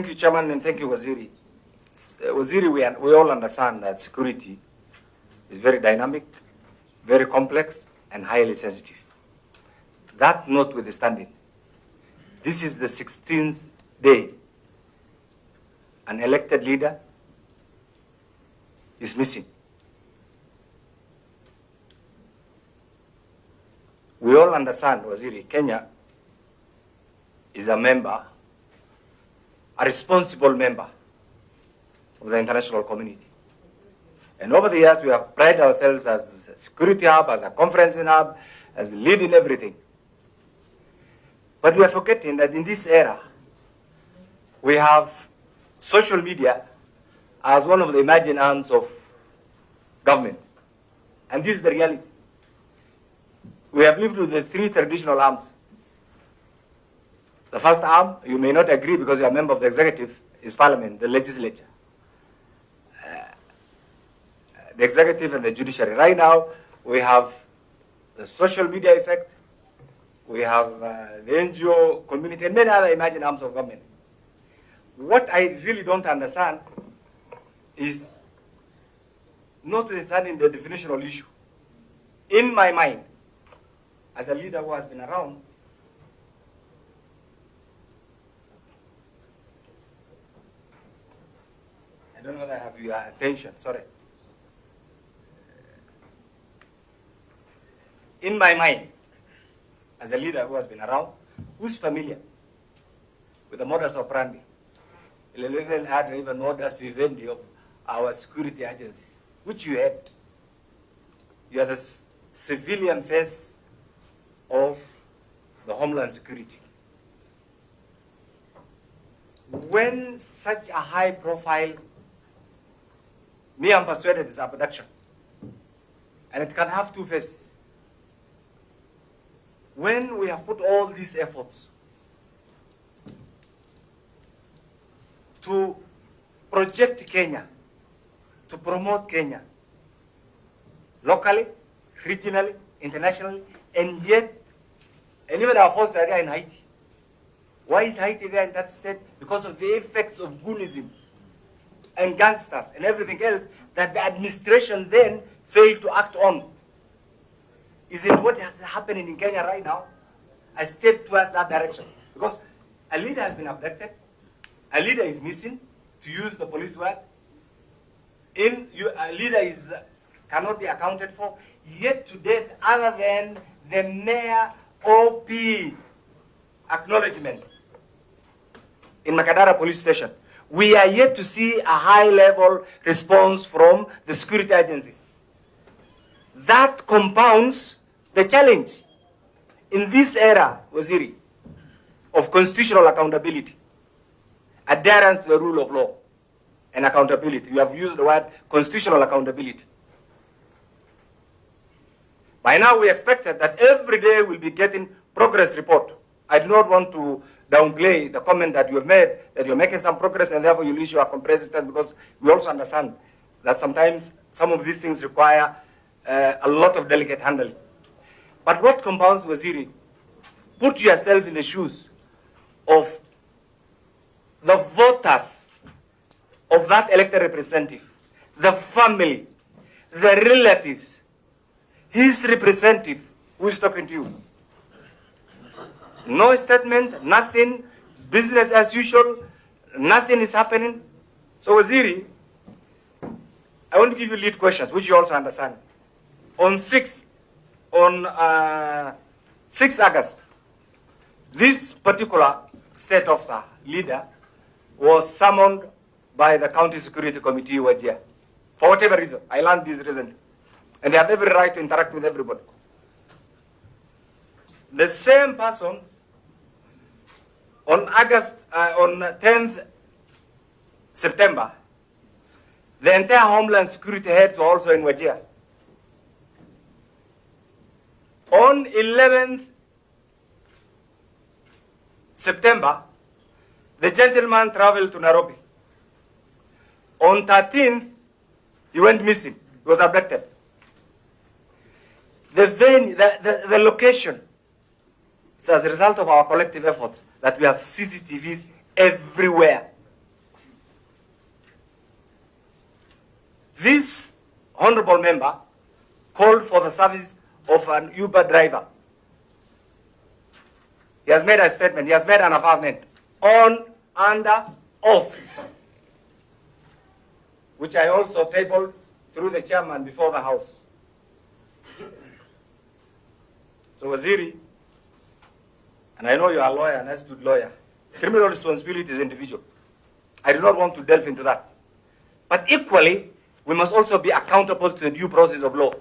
Thank you, Chairman, and thank you, Waziri. Waziri, we all understand that security is very dynamic, very complex, and highly sensitive. That notwithstanding, this is the 16th day an elected leader is missing. We all understand, Waziri, Kenya is a member, a responsible member of the international community. And over the years, we have prided ourselves as a security hub, as a conferencing hub, as leading everything. But we are forgetting that in this era, we have social media as one of the emerging arms of government. And this is the reality. We have lived with the three traditional arms. The first arm, you may not agree because you are a member of the executive, is parliament, the legislature. The executive and the judiciary. Right now, we have the social media effect, we have the NGO community, and many other emerging arms of government. What I really don't understand is notwithstanding the definitional issue. In my mind, as a leader who has been around, I don't know whether I have your attention, sorry. In my mind, as a leader who has been around, who's familiar with the modus operandi, even modus vivendi of our security agencies, which you had. You are the civilian face of the Homeland Security. When such a high profile, me I'm persuaded is abduction, and it can have two faces. When we have put all these efforts to project Kenya, to promote Kenya, locally, regionally, internationally, and even our forces are there in Haiti. Why is Haiti there in that state? Because of the effects of goonism and gangsters and everything else that the administration then failed to act on. Isn't what is happening in Kenya right now a step towards that direction? Because a leader has been abducted, a leader is missing, to use the police word, a leader cannot be accounted for, yet to date, other than the mere OP acknowledgement in Makadara police station, we are yet to see a high-level response from the security agencies. That compounds the challenge in this era, Waziri, of constitutional accountability, adherence to the rule of law, and accountability. You have used the word constitutional accountability. By now, we expected that every day we'll be getting progress report. I do not want to downplay the comment that you have made, that you're making some progress and therefore you'll issue a comprehensive test, because we also understand that sometimes some of these things require a lot of delicate handling. But what compounds, Waziri, put yourself in the shoes of the voters of that elected representative, the family, the relatives, his representative who is talking to you. No statement, nothing, business as usual, nothing is happening. So, Waziri, I want to give you lead questions, which you also understand. On 6 August, this particular state officer, leader, was summoned by the County Security Committee Wajir. For whatever reason, I learned this recently. And they have every right to interact with everybody. The same person, on 10th September, the entire Homeland Security heads were also in Wajir. On 11th September, the gentleman traveled to Nairobi. On 13th, he went missing. He was abducted. The venue, the location, it's as a result of our collective efforts that we have CCTVs everywhere honorable member called for the service of an Uber driver. He has made a statement, he has made an affirmation on, under, off, which I also tabled through the chairman before the House. So Waziri, and I know you are a lawyer, an astute lawyer, criminal responsibility is individual. I do not want to delve into that. But equally, we must also be accountable to the due process of law.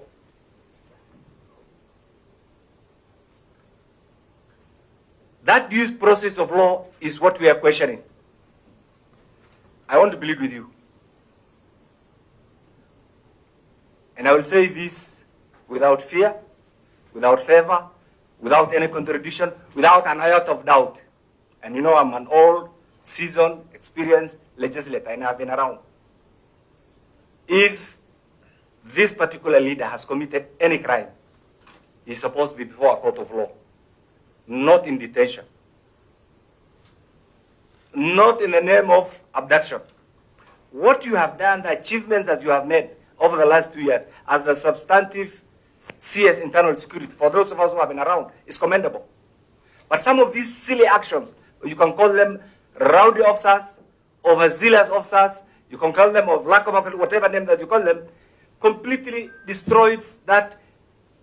That due process of law is what we are questioning. I want to plead with you. And I will say this without fear, without favor, without any contradiction, without an iota of doubt. And you know I'm an old, seasoned, experienced legislator and I've been around. If this particular leader has committed any crime, he's supposed to be before a court of law, not in detention, not in the name of abduction. What you have done, the achievements that you have made over the last 2 years as the substantive CS internal security, for those of us who have been around, is commendable. But some of these silly actions, you can call them rowdy officers, overzealous officers, you can call them of lack of whatever name that you call them, completely destroys that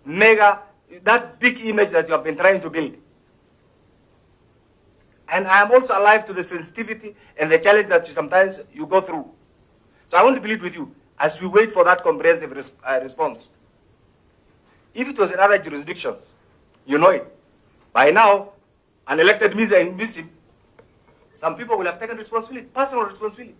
that big image that you have been trying to build. And I am also alive to the sensitivity and the challenge that sometimes you go through. So I want to plead with you as we wait for that comprehensive response. If it was in other jurisdictions, you know it. By now, an elected missing, some people will have taken responsibility, personal responsibility.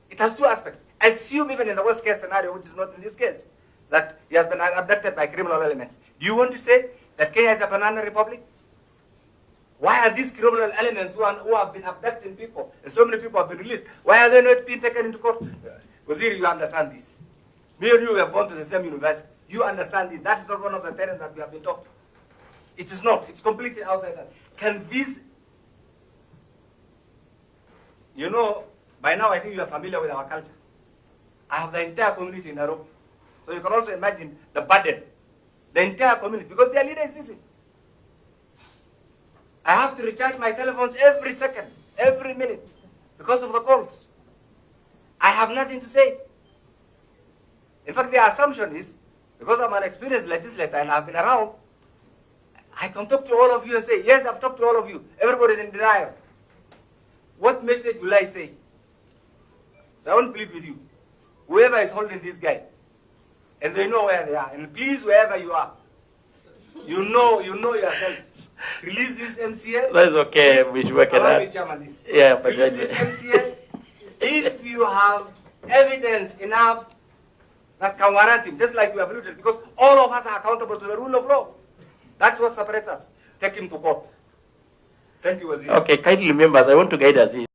It has two aspects. Assume even in the worst case scenario, which is not in this case, that he has been abducted by criminal elements. Do you want to say that Kenya is a banana republic? Why are these criminal elements who have been abducting people, and so many people have been released, why are they not being taken into court? Waziri, you understand this. Me and you have gone to the same university. You understand this. That is not one of the tenets that we have been taught. It is not. It's completely outside that. Can this, you know, by now I think you are familiar with our culture. I have the entire community in Nairobi. So you can also imagine the burden, the entire community, because their leader is missing. I have to recharge my telephones every second, every minute, because of the calls. I have nothing to say. In fact, the assumption is, because I'm an experienced legislator and I've been around, I can talk to all of you and say, yes, I've talked to all of you. Everybody's in denial. What message will I say? So I want to plead with you. Whoever is holding this guy, and they know where they are, and please, wherever you are, you know yourselves. Release this MCA. That's okay. We should work it out. Yeah, but release this MCA. If you have evidence enough that can warrant him, just like we have alluded, because all of us are accountable to the rule of law. That's what separates us. Take him to court. Thank you, Waziri. Okay, kindly members, I want to guide us this.